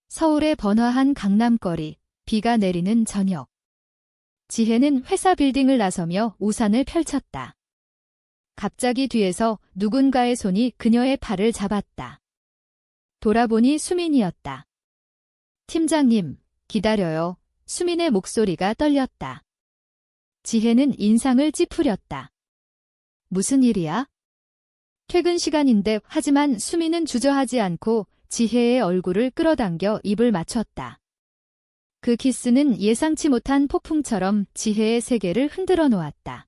서울의 번화한 강남거리, 비가 내리는 저녁. 지혜는 회사 빌딩을 나서며 우산을 펼쳤다. 갑자기 뒤에서 누군가의 손이 그녀의 팔을 잡았다. 돌아보니 수민이었다. 팀장님, 기다려요. 수민의 목소리가 떨렸다. 지혜는 인상을 찌푸렸다. 무슨 일이야? 퇴근 시간인데 하지만 수민은 주저하지 않고 지혜의 얼굴을 끌어당겨 입을 맞췄다. 그 키스는 예상치 못한 폭풍처럼 지혜의 세계를 흔들어 놓았다.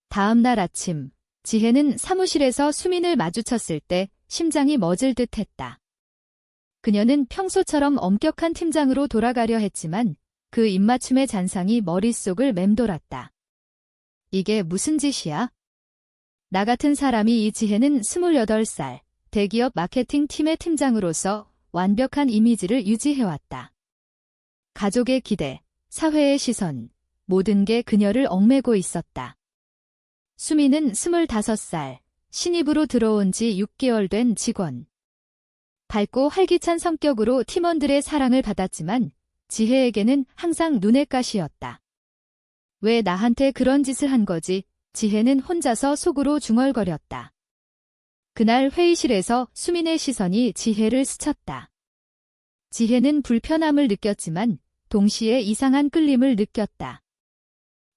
다음 날 아침, 지혜는 사무실에서 수민을 마주쳤을 때 심장이 멎을 듯 했다. 그녀는 평소처럼 엄격한 팀장으로 돌아가려 했지만 그 입맞춤의 잔상이 머릿속을 맴돌았다. 이게 무슨 짓이야? 나 같은 사람이 이 지혜는 28살, 대기업 마케팅 팀의 팀장으로서 완벽한 이미지를 유지해왔다. 가족의 기대, 사회의 시선, 모든 게 그녀를 얽매고 있었다. 수민은 25살, 신입으로 들어온 지 6개월 된 직원. 밝고 활기찬 성격으로 팀원들의 사랑을 받았지만 지혜에게는 항상 눈의 가시였다. 왜 나한테 그런 짓을 한 거지? 지혜는 혼자서 속으로 중얼거렸다. 그날 회의실에서 수민의 시선이 지혜를 스쳤다. 지혜는 불편함을 느꼈지만 동시에 이상한 끌림을 느꼈다.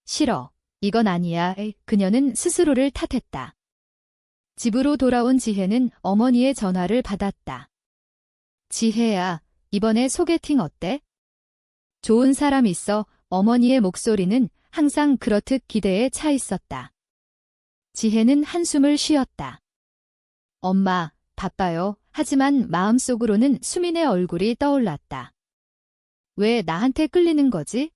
싫어. 이건 아니야. 그녀는 스스로를 탓했다. 집으로 돌아온 지혜는 어머니의 전화를 받았다. 지혜야, 이번에 소개팅 어때? 좋은 사람 있어. 어머니의 목소리는 항상 그렇듯 기대에 차 있었다. 지혜는 한숨을 쉬었다. 엄마, 바빠요. 하지만 마음속으로는 수민의 얼굴이 떠올랐다. 왜 나한테 끌리는 거지?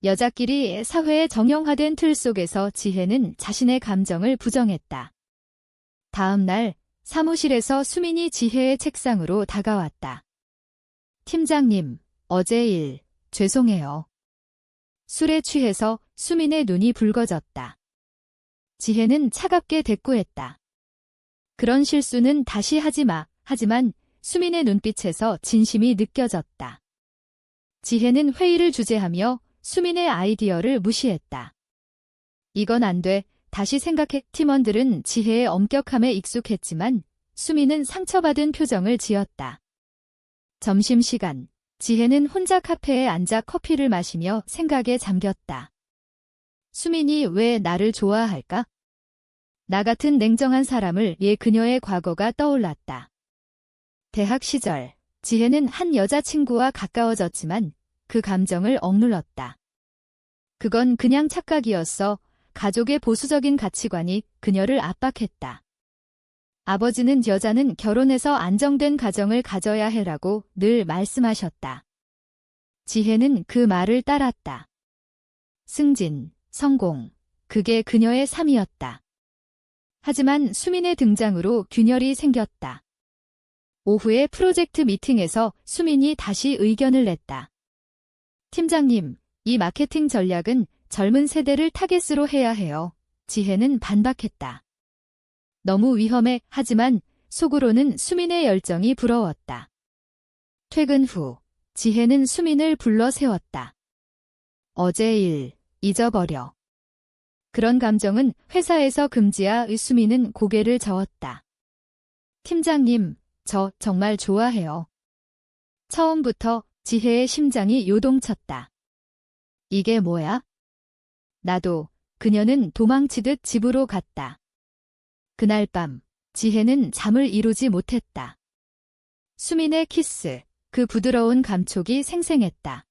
여자끼리 사회의 정형화된 틀 속에서 지혜는 자신의 감정을 부정했다. 다음 날 사무실에서 수민이 지혜의 책상으로 다가왔다. 팀장님, 어제 일, 죄송해요. 술에 취해서 수민의 눈이 붉어졌다. 지혜는 차갑게 대꾸했다. 그런 실수는 다시 하지 마. 하지만 수민의 눈빛에서 진심이 느껴졌다. 지혜는 회의를 주재하며 수민의 아이디어를 무시했다. 이건 안 돼. 다시 생각해. 팀원들은 지혜의 엄격함에 익숙했지만 수민은 상처받은 표정을 지었다. 점심시간, 지혜는 혼자 카페에 앉아 커피를 마시며 생각에 잠겼다. 수민이 왜 나를 좋아할까? 나 같은 냉정한 사람을 위해 그녀의 과거가 떠올랐다. 대학 시절, 지혜는 한 여자친구와 가까워졌지만 그 감정을 억눌렀다. 그건 그냥 착각이었어. 가족의 보수적인 가치관이 그녀를 압박했다. 아버지는 여자는 결혼해서 안정된 가정을 가져야 해라고 늘 말씀하셨다. 지혜는 그 말을 따랐다. 승진, 성공, 그게 그녀의 삶이었다. 하지만 수민의 등장으로 균열이 생겼다. 오후의 프로젝트 미팅에서 수민이 다시 의견을 냈다. 팀장님, 이 마케팅 전략은 젊은 세대를 타겟으로 해야 해요. 지혜는 반박했다. 너무 위험해. 하지만 속으로는 수민의 열정이 부러웠다. 퇴근 후, 지혜는 수민을 불러 세웠다. 어제 일, 잊어버려. 그런 감정은 회사에서 금지야. 수민은 고개를 저었다. 팀장님, 저 정말 좋아해요. 처음부터 지혜의 심장이 요동쳤다. 이게 뭐야? 나도. 그녀는 도망치듯 집으로 갔다. 그날 밤, 지혜는 잠을 이루지 못했다. 수민의 키스, 그 부드러운 감촉이 생생했다.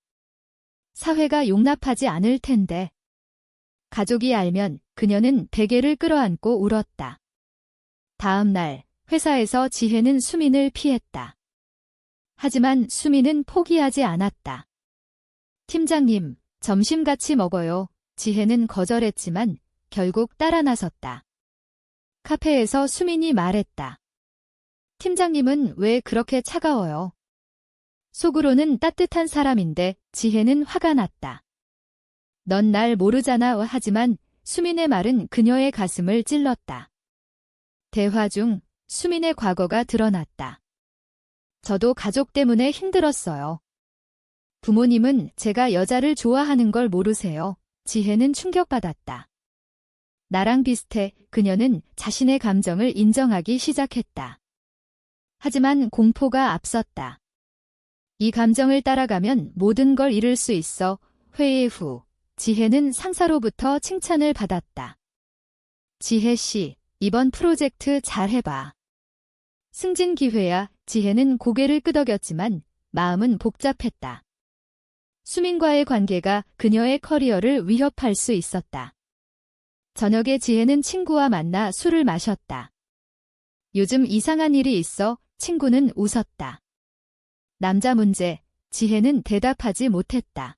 사회가 용납하지 않을 텐데. 가족이 알면 그녀는 베개를 끌어안고 울었다. 다음 날, 회사에서 지혜는 수민을 피했다. 하지만 수민은 포기하지 않았다. 팀장님, 점심 같이 먹어요. 지혜는 거절했지만 결국 따라 나섰다. 카페에서 수민이 말했다. 팀장님은 왜 그렇게 차가워요? 속으로는 따뜻한 사람인데 지혜는 화가 났다. 넌 날 모르잖아. 하지만 수민의 말은 그녀의 가슴을 찔렀다. 대화 중 수민의 과거가 드러났다. 저도 가족 때문에 힘들었어요. 부모님은 제가 여자를 좋아하는 걸 모르세요. 지혜는 충격받았다. 나랑 비슷해. 그녀는 자신의 감정을 인정하기 시작했다. 하지만 공포가 앞섰다. 이 감정을 따라가면 모든 걸 잃을 수 있어. 회의 후, 지혜는 상사로부터 칭찬을 받았다. 지혜 씨, 이번 프로젝트 잘 해봐. 승진 기회야. 지혜는 고개를 끄덕였지만 마음은 복잡했다. 수민과의 관계가 그녀의 커리어를 위협할 수 있었다. 저녁에 지혜는 친구와 만나 술을 마셨다. 요즘 이상한 일이 있어. 친구는 웃었다. 남자 문제. 지혜는 대답하지 못했다.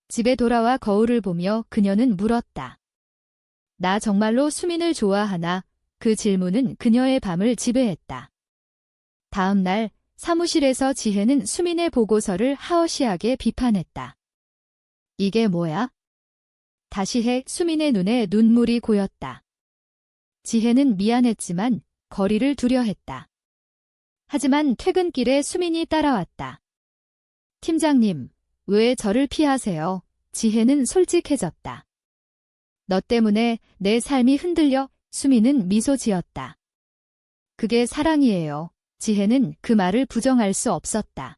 집에 돌아와 거울을 보며 그녀는 물었다. 나 정말로 수민을 좋아하나? 그 질문은 그녀의 밤을 지배했다. 다음 날 사무실에서 지혜는 수민의 보고서를 하어시하게 비판했다. 이게 뭐야? 다시 해. 수민의 눈에 눈물이 고였다. 지혜는 미안했지만 거리를 두려 했다. 하지만 퇴근길에 수민이 따라왔다. 팀장님, 왜 저를 피하세요? 지혜는 솔직해졌다. 너 때문에 내 삶이 흔들려. 수민은 미소 지었다. 그게 사랑이에요. 지혜는 그 말을 부정할 수 없었다.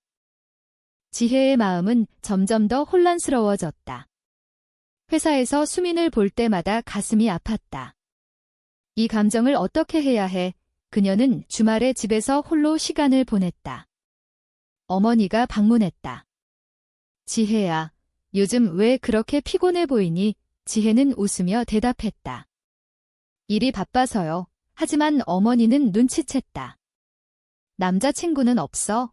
지혜의 마음은 점점 더 혼란스러워졌다. 회사에서 수민을 볼 때마다 가슴이 아팠다. 이 감정을 어떻게 해야 해? 그녀는 주말에 집에서 홀로 시간을 보냈다. 어머니가 방문했다. 지혜야, 요즘 왜 그렇게 피곤해 보이니? 지혜는 웃으며 대답했다. 일이 바빠서요. 하지만 어머니는 눈치챘다. 남자친구는 없어?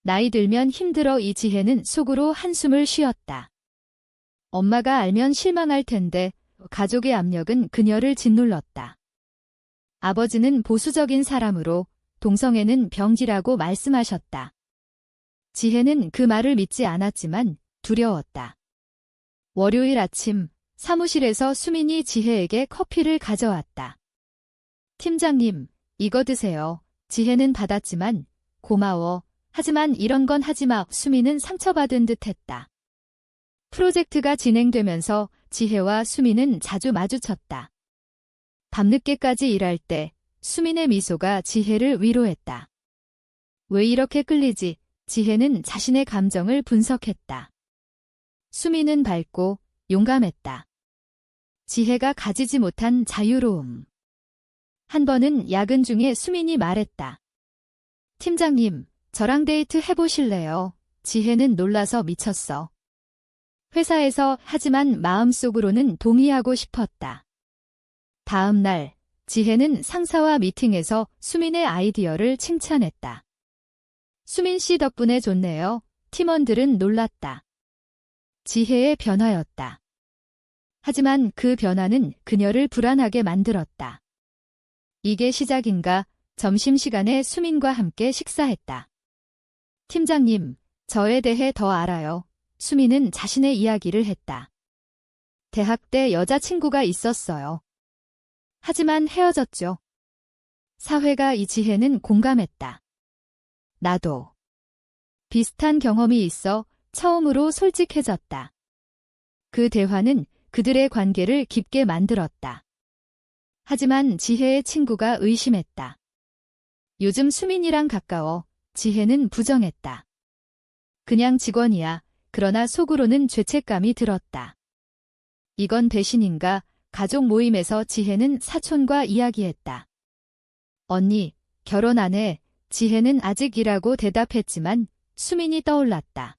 나이 들면 힘들어. 이 지혜는 속으로 한숨을 쉬었다. 엄마가 알면 실망할 텐데 가족의 압력은 그녀를 짓눌렀다. 아버지는 보수적인 사람으로 동성애는 병기라고 말씀하셨다. 지혜는 그 말을 믿지 않았지만 두려웠다. 월요일 아침 사무실에서 수민이 지혜에게 커피를 가져왔다. 팀장님, 이거 드세요. 지혜는 받았지만 고마워. 하지만 이런 건 하지 마. 수민은 상처받은 듯 했다. 프로젝트가 진행되면서 지혜와 수민은 자주 마주쳤다. 밤늦게까지 일할 때 수민의 미소가 지혜를 위로했다. 왜 이렇게 끌리지? 지혜는 자신의 감정을 분석했다. 수민은 밝고 용감했다. 지혜가 가지지 못한 자유로움. 한 번은 야근 중에 수민이 말했다. 팀장님, 저랑 데이트 해보실래요? 지혜는 놀라서 미쳤어. 회사에서 하지만 마음속으로는 동의하고 싶었다. 다음 날, 지혜는 상사와 미팅에서 수민의 아이디어를 칭찬했다. 수민 씨 덕분에 좋네요. 팀원들은 놀랐다. 지혜의 변화였다. 하지만 그 변화는 그녀를 불안하게 만들었다. 이게 시작인가? 점심시간에 수민과 함께 식사했다. 팀장님, 저에 대해 더 알아요. 수민은 자신의 이야기를 했다. 대학 때 여자친구가 있었어요. 하지만 헤어졌죠. 사회가 이 지혜는 공감했다. 나도. 비슷한 경험이 있어 처음으로 솔직해졌다. 그 대화는 그들의 관계를 깊게 만들었다. 하지만 지혜의 친구가 의심했다. 요즘 수민이랑 가까워. 지혜는 부정했다. 그냥 직원이야. 그러나 속으로는 죄책감이 들었다. 이건 배신인가? 가족 모임에서 지혜는 사촌과 이야기했다. 언니, 결혼 안 해. 지혜는 아직이라고 대답했지만 수민이 떠올랐다.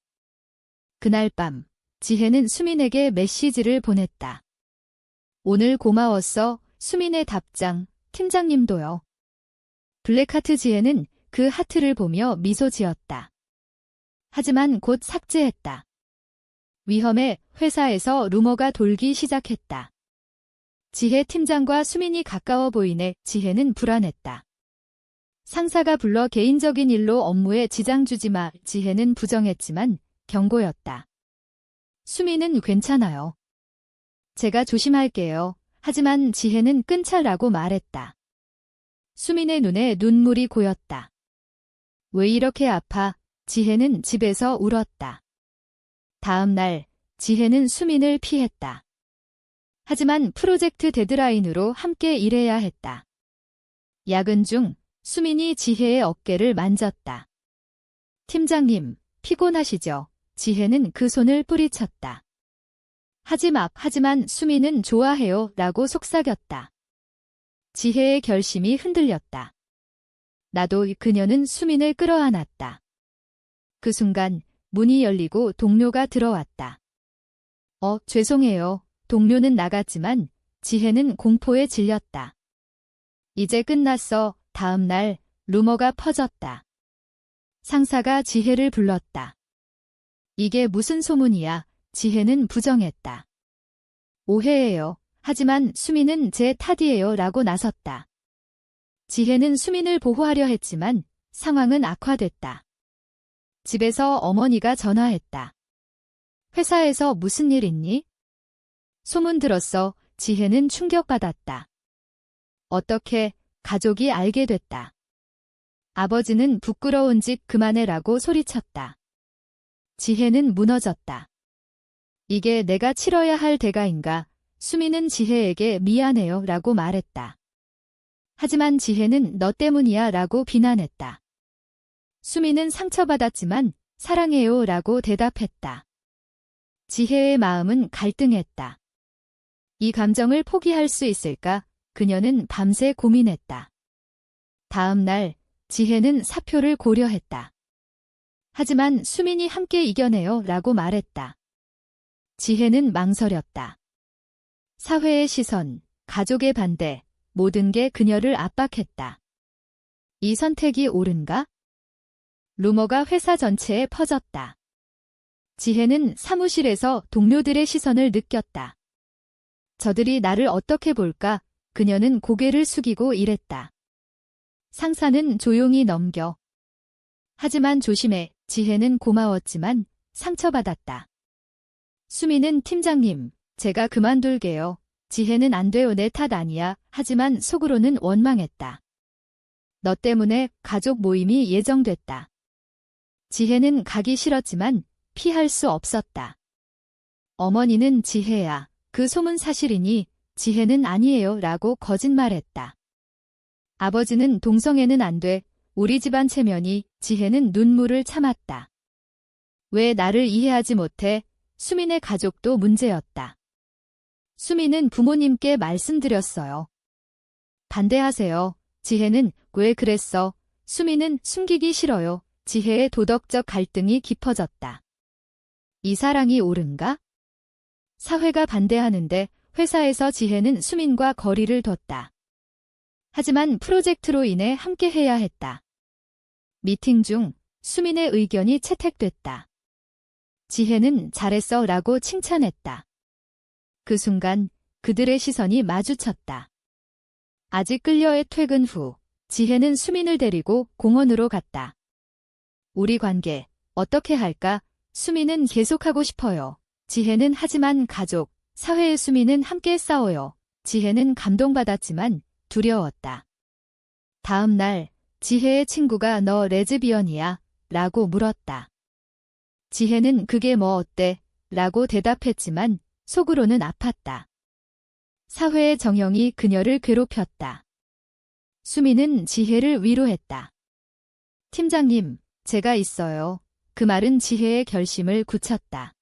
그날 밤, 지혜는 수민에게 메시지를 보냈다. 오늘 고마웠어. 수민의 답장, 팀장님도요. 블랙하트. 지혜는 그 하트를 보며 미소 지었다. 하지만 곧 삭제했다. 위험해. 회사에서 루머가 돌기 시작했다. 지혜 팀장과 수민이 가까워 보이네. 지혜는 불안했다. 상사가 불러 개인적인 일로 업무에 지장 주지 마. 지혜는 부정했지만 경고였다. 수민은 괜찮아요. 제가 조심할게요. 하지만 지혜는 끊자라고 말했다. 수민의 눈에 눈물이 고였다. 왜 이렇게 아파? 지혜는 집에서 울었다. 다음 날 지혜는 수민을 피했다. 하지만 프로젝트 데드라인으로 함께 일해야 했다. 야근 중 수민이 지혜의 어깨를 만졌다. 팀장님, 피곤하시죠? 지혜는 그 손을 뿌리쳤다. 하지만 수민은 좋아해요 라고 속삭였다. 지혜의 결심이 흔들렸다. 나도 그녀는 수민을 끌어안았다. 그 순간 문이 열리고 동료가 들어왔다. 죄송해요. 동료는 나갔지만 지혜는 공포에 질렸다. 이제 끝났어. 다음 날 루머가 퍼졌다. 상사가 지혜를 불렀다. 이게 무슨 소문이야? 지혜는 부정했다. 오해예요. 하지만 수민은 제 탓이에요 라고 나섰다. 지혜는 수민을 보호하려 했지만 상황은 악화됐다. 집에서 어머니가 전화했다. 회사에서 무슨 일 있니? 소문 들었어. 지혜는 충격받았다. 어떻게? 가족이 알게 됐다. 아버지는 부끄러운 짓 그만해라고 소리쳤다. 지혜는 무너졌다. 이게 내가 치러야 할 대가인가? 수민은 지혜에게 미안해요 라고 말했다. 하지만 지혜는 너 때문이야 라고 비난했다. 수민은 상처받았지만 사랑해요 라고 대답했다. 지혜의 마음은 갈등했다. 이 감정을 포기할 수 있을까? 그녀는 밤새 고민했다. 다음 날 지혜는 사표를 고려했다. 하지만 수민이 함께 이겨내요 라고 말했다. 지혜는 망설였다. 사회의 시선, 가족의 반대, 모든 게 그녀를 압박했다. 이 선택이 옳은가? 루머가 회사 전체에 퍼졌다. 지혜는 사무실에서 동료들의 시선을 느꼈다. 저들이 나를 어떻게 볼까? 그녀는 고개를 숙이고 일했다. 상사는 조용히 넘겨. 하지만 조심해. 지혜는 고마웠지만 상처받았다. 수민은 팀장님, 제가 그만둘게요. 지혜는 안 돼요. 내 탓 아니야. 하지만 속으로는 원망했다. 너 때문에 가족 모임이 예정됐다. 지혜는 가기 싫었지만 피할 수 없었다. 어머니는 지혜야. 그 소문 사실이니? 지혜는 아니에요 라고 거짓말했다. 아버지는 동성애는 안 돼. 우리 집안 체면이. 지혜는 눈물을 참았다. 왜 나를 이해하지 못해? 수민의 가족도 문제였다. 수민은 부모님께 말씀드렸어요. 반대하세요. 지혜는 왜 그랬어? 수민은 숨기기 싫어요. 지혜의 도덕적 갈등이 깊어졌다. 이 사랑이 옳은가? 사회가 반대하는데 회사에서 지혜는 수민과 거리를 뒀다. 하지만 프로젝트로 인해 함께 해야 했다. 미팅 중 수민의 의견이 채택됐다. 지혜는 잘했어 라고 칭찬했다. 그 순간 그들의 시선이 마주쳤다. 아직 끌려의 퇴근 후 지혜는 수민을 데리고 공원으로 갔다. 우리 관계 어떻게 할까? 수민은 계속하고 싶어요. 지혜는 하지만 가족, 사회의 수민은 함께 싸워요. 지혜는 감동받았지만 두려웠다. 다음 날 지혜의 친구가 너 레즈비언이야? 라고 물었다. 지혜는 그게 뭐 어때? 라고 대답했지만 속으로는 아팠다. 사회의 정형이 그녀를 괴롭혔다. 수민은 지혜를 위로했다. 팀장님, 제가 있어요. 그 말은 지혜의 결심을 굳혔다.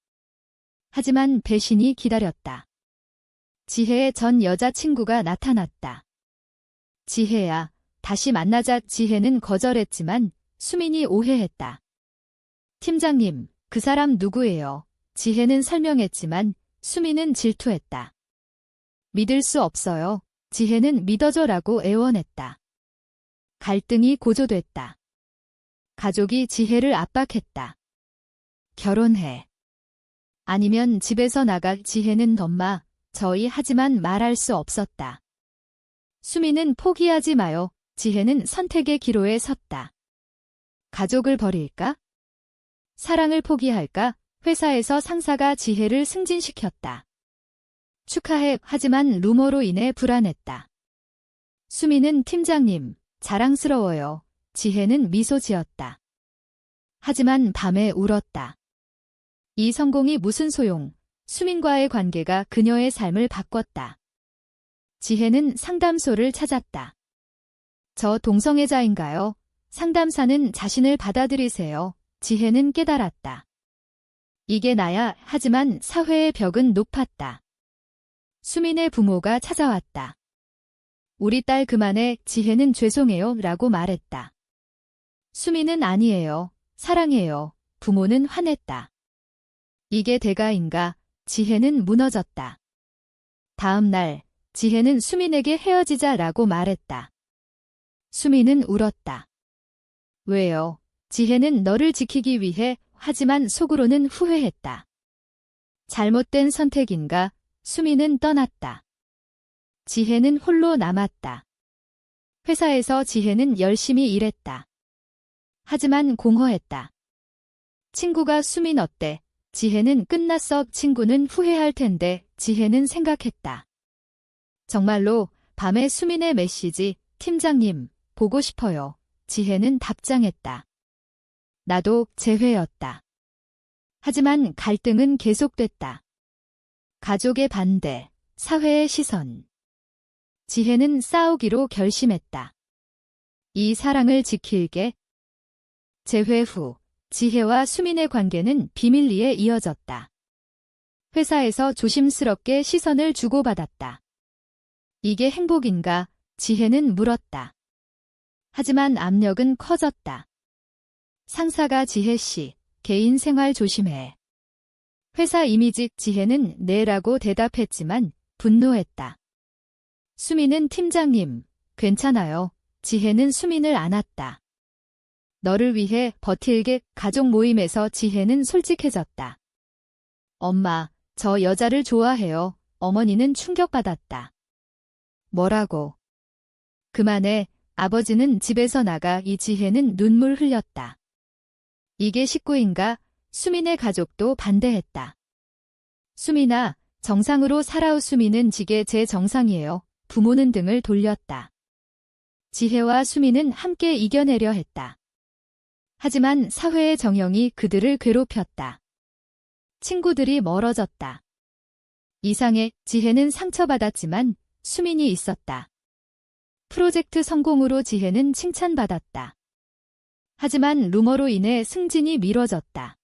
하지만 배신이 기다렸다. 지혜의 전 여자친구가 나타났다. 지혜야, 다시 만나자. 지혜는 거절했지만 수민이 오해했다. 팀장님, 그 사람 누구예요? 지혜는 설명했지만 수민은 질투했다. 믿을 수 없어요. 지혜는 믿어줘라고 애원했다. 갈등이 고조됐다. 가족이 지혜를 압박했다. 결혼해. 아니면 집에서 나가. 지혜는 엄마, 저희 하지만 말할 수 없었다. 수민은 포기하지 마요. 지혜는 선택의 기로에 섰다. 가족을 버릴까? 사랑을 포기할까? 회사에서 상사가 지혜를 승진시켰다. 축하해. 하지만 루머로 인해 불안했다. 수민은 팀장님, 자랑스러워요. 지혜는 미소 지었다. 하지만 밤에 울었다. 이 성공이 무슨 소용? 수민과의 관계가 그녀의 삶을 바꿨다. 지혜는 상담소를 찾았다. 저 동성애자인가요? 상담사는 자신을 받아들이세요. 지혜는 깨달았다. 이게 나야. 하지만 사회의 벽은 높았다. 수민의 부모가 찾아왔다. 우리 딸 그만해. 지혜는 죄송해요 라고 말했다. 수민은 아니에요. 사랑해요. 부모는 화냈다. 이게 대가인가? 지혜는 무너졌다. 다음 날 지혜는 수민에게 헤어지자라고 말했다. 수민은 울었다. 왜요? 지혜는 너를 지키기 위해. 하지만 속으로는 후회했다. 잘못된 선택인가? 수민은 떠났다. 지혜는 홀로 남았다. 회사에서 지혜는 열심히 일했다. 하지만 공허했다. 친구가 수민 어때? 지혜는 끝났어. 친구는 후회할 텐데. 지혜는 생각했다. 정말로 밤에 수민의 메시지. 팀장님, 보고 싶어요. 지혜는 답장했다. 나도 재회였다. 하지만 갈등은 계속됐다. 가족의 반대, 사회의 시선. 지혜는 싸우기로 결심했다. 이 사랑을 지킬게. 재회 후 지혜와 수민의 관계는 비밀리에 이어졌다. 회사에서 조심스럽게 시선을 주고받았다. 이게 행복인가? 지혜는 물었다. 하지만 압력은 커졌다. 상사가 지혜 씨, 개인 생활 조심해. 회사 이미지. 지혜는 네라고 대답했지만 분노했다. 수민은 팀장님, 괜찮아요. 지혜는 수민을 안았다. 너를 위해 버틸게. 가족 모임에서 지혜는 솔직해졌다. 엄마, 저 여자를 좋아해요. 어머니는 충격받았다. 뭐라고? 그만해. 아버지는 집에서 나가. 이 지혜는 눈물 흘렸다. 이게 식구인가? 수민의 가족도 반대했다. 수민아, 정상으로 살아오. 수민은 지게 제 정상이에요. 부모는 등을 돌렸다. 지혜와 수민은 함께 이겨내려 했다. 하지만 사회의 정형이 그들을 괴롭혔다. 친구들이 멀어졌다. 이상해. 지혜는 상처받았지만 수민이 있었다. 프로젝트 성공으로 지혜는 칭찬받았다. 하지만 루머로 인해 승진이 미뤄졌다.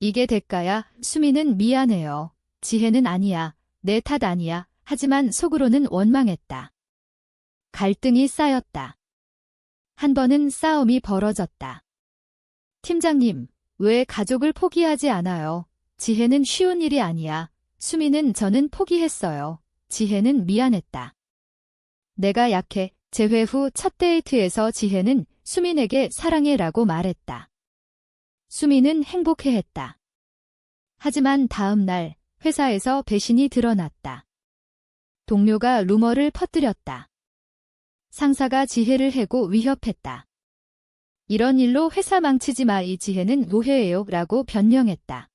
이게 대가야. 수민은 미안해요. 지혜는 아니야. 내 탓 아니야. 하지만 속으로는 원망했다. 갈등이 쌓였다. 한 번은 싸움이 벌어졌다. 팀장님, 왜 가족을 포기하지 않아요? 지혜는 쉬운 일이 아니야. 수민은 저는 포기했어요. 지혜는 미안했다. 내가 약해. 재회 후 첫 데이트에서 지혜는 수민에게 사랑해라고 말했다. 수민은 행복해했다. 하지만 다음 날 회사에서 배신이 드러났다. 동료가 루머를 퍼뜨렸다. 상사가 지혜를 해고 위협했다. 이런 일로 회사 망치지 마. 이 지혜는 오해예요 라고 변명했다.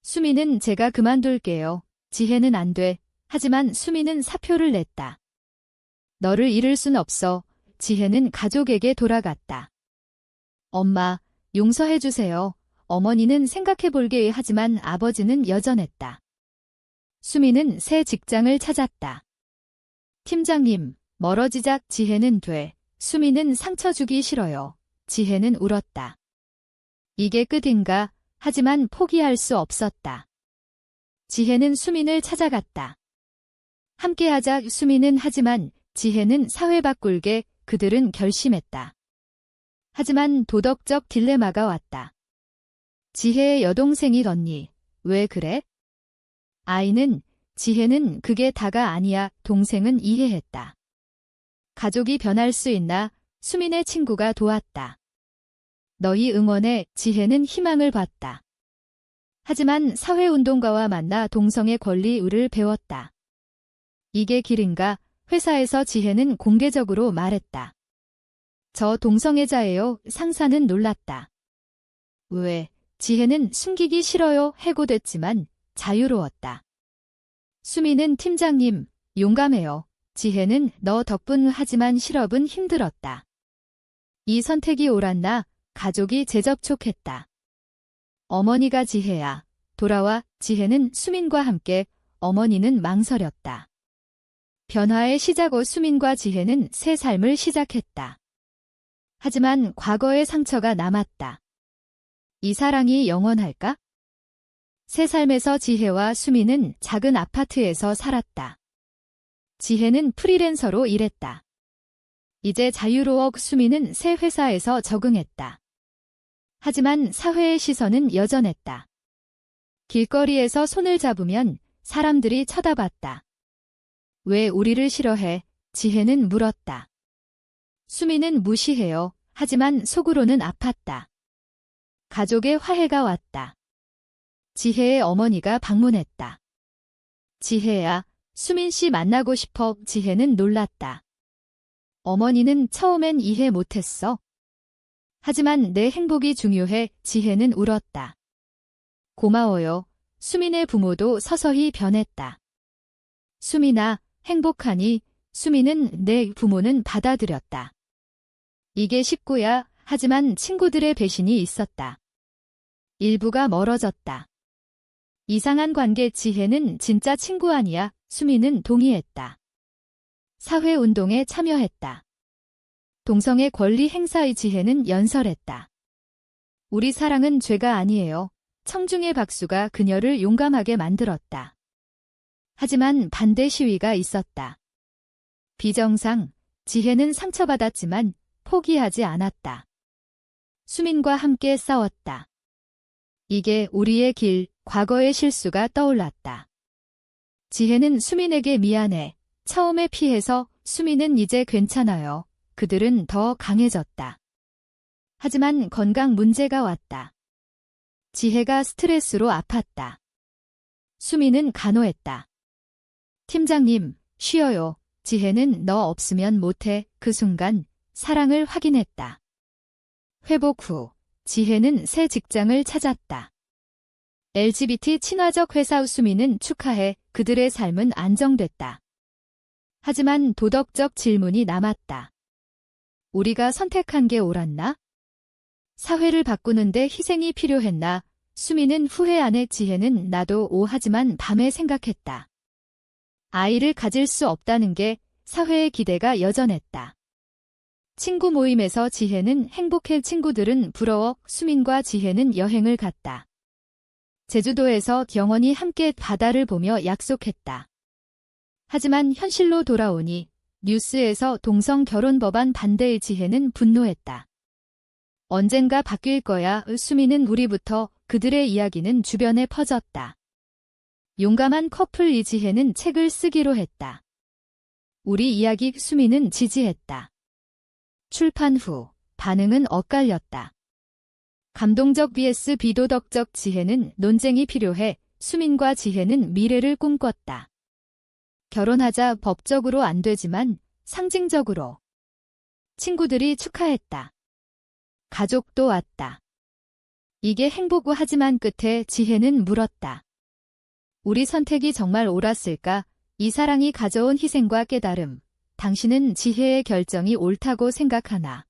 수민은 제가 그만둘게요. 지혜는 안 돼. 하지만 수민은 사표를 냈다. 너를 잃을 순 없어. 지혜는 가족에게 돌아갔다. 엄마, 용서해주세요. 어머니는 생각해볼게. 하지만 아버지는 여전했다. 수민은 새 직장을 찾았다. 팀장님, 멀어지자. 지혜는 돼. 수민은 상처 주기 싫어요. 지혜는 울었다. 이게 끝인가? 하지만 포기할 수 없었다. 지혜는 수민을 찾아갔다. 함께하자. 수민은 하지만 지혜는 사회 바꿀게. 그들은 결심했다. 하지만 도덕적 딜레마가 왔다. 지혜의 여동생이 언니, 왜 그래? 아이는 지혜는 그게 다가 아니야. 동생은 이해했다. 가족이 변할 수 있나? 수민의 친구가 도왔다. 너희 응원에. 지혜는 희망을 봤다. 하지만 사회운동가와 만나 동성애 권리를 배웠다. 이게 길인가? 회사에서 지혜는 공개적으로 말했다. 저 동성애자예요. 상사는 놀랐다. 왜? 지혜는 숨기기 싫어요. 해고됐지만 자유로웠다. 수민은 팀장님, 용감해요. 지혜는 너 덕분. 하지만 실업은 힘들었다. 이 선택이 옳았나? 가족이 재접촉했다. 어머니가 지혜야. 돌아와. 지혜는 수민과 함께. 어머니는 망설였다. 변화의 시작으로 수민과 지혜는 새 삶을 시작했다. 하지만 과거의 상처가 남았다. 이 사랑이 영원할까? 새 삶에서 지혜와 수민은 작은 아파트에서 살았다. 지혜는 프리랜서로 일했다. 이제 자유로워. 수민은 새 회사에서 적응했다. 하지만 사회의 시선은 여전했다. 길거리에서 손을 잡으면 사람들이 쳐다봤다. 왜 우리를 싫어해? 지혜는 물었다. 수민은 무시해요. 하지만 속으로는 아팠다. 가족의 화해가 왔다. 지혜의 어머니가 방문했다. 지혜야, 수민 씨 만나고 싶어. 지혜는 놀랐다. 어머니는 처음엔 이해 못했어. 하지만 내 행복이 중요해. 지혜는 울었다. 고마워요. 수민의 부모도 서서히 변했다. 수민아, 행복하니? 수민은 내 부모는 받아들였다. 이게 쉽고야. 하지만 친구들의 배신이 있었다. 일부가 멀어졌다. 이상한 관계. 지혜는 진짜 친구 아니야. 수민은 동의했다. 사회운동에 참여했다. 동성애 권리 행사의 지혜는 연설했다. 우리 사랑은 죄가 아니에요. 청중의 박수가 그녀를 용감하게 만들었다. 하지만 반대 시위가 있었다. 비정상. 지혜는 상처받았지만 포기하지 않았다. 수민과 함께 싸웠다. 이게 우리의 길. 과거의 실수가 떠올랐다. 지혜는 수민에게 미안해. 처음에 피해서. 수민은 이제 괜찮아요. 그들은 더 강해졌다. 하지만 건강 문제가 왔다. 지혜가 스트레스로 아팠다. 수민은 간호했다. 팀장님, 쉬어요. 지혜는 너 없으면 못해. 그 순간 사랑을 확인했다. 회복 후 지혜는 새 직장을 찾았다. LGBT 친화적 회사. 수민은 축하해. 그들의 삶은 안정됐다. 하지만 도덕적 질문이 남았다. 우리가 선택한 게 옳았나? 사회를 바꾸는데 희생이 필요했나? 수민은 후회 안 해. 지혜는 나도 하지만 밤에 생각했다. 아이를 가질 수 없다는 게 사회의 기대가 여전했다. 친구 모임에서 지혜는 행복해. 친구들은 부러워. 수민과 지혜는 여행을 갔다. 제주도에서 영원히 함께 바다를 보며 약속했다. 하지만 현실로 돌아오니 뉴스에서 동성 결혼 법안 반대의. 지혜는 분노했다. 언젠가 바뀔 거야. 수민은 우리부터. 그들의 이야기는 주변에 퍼졌다. 용감한 커플. 이지혜는 책을 쓰기로 했다. 우리 이야기. 수민은 지지했다. 출판 후 반응은 엇갈렸다. 감동적 vs 비도덕적. 지혜는 논쟁이 필요해. 수민과 지혜는 미래를 꿈꿨다. 결혼하자. 법적으로 안 되지만 상징적으로. 친구들이 축하했다. 가족도 왔다. 이게 행복우. 하지만 끝에 지혜는 물었다. 우리 선택이 정말 옳았을까? 이 사랑이 가져온 희생과 깨달음. 당신은 지혜의 결정이 옳다고 생각하나?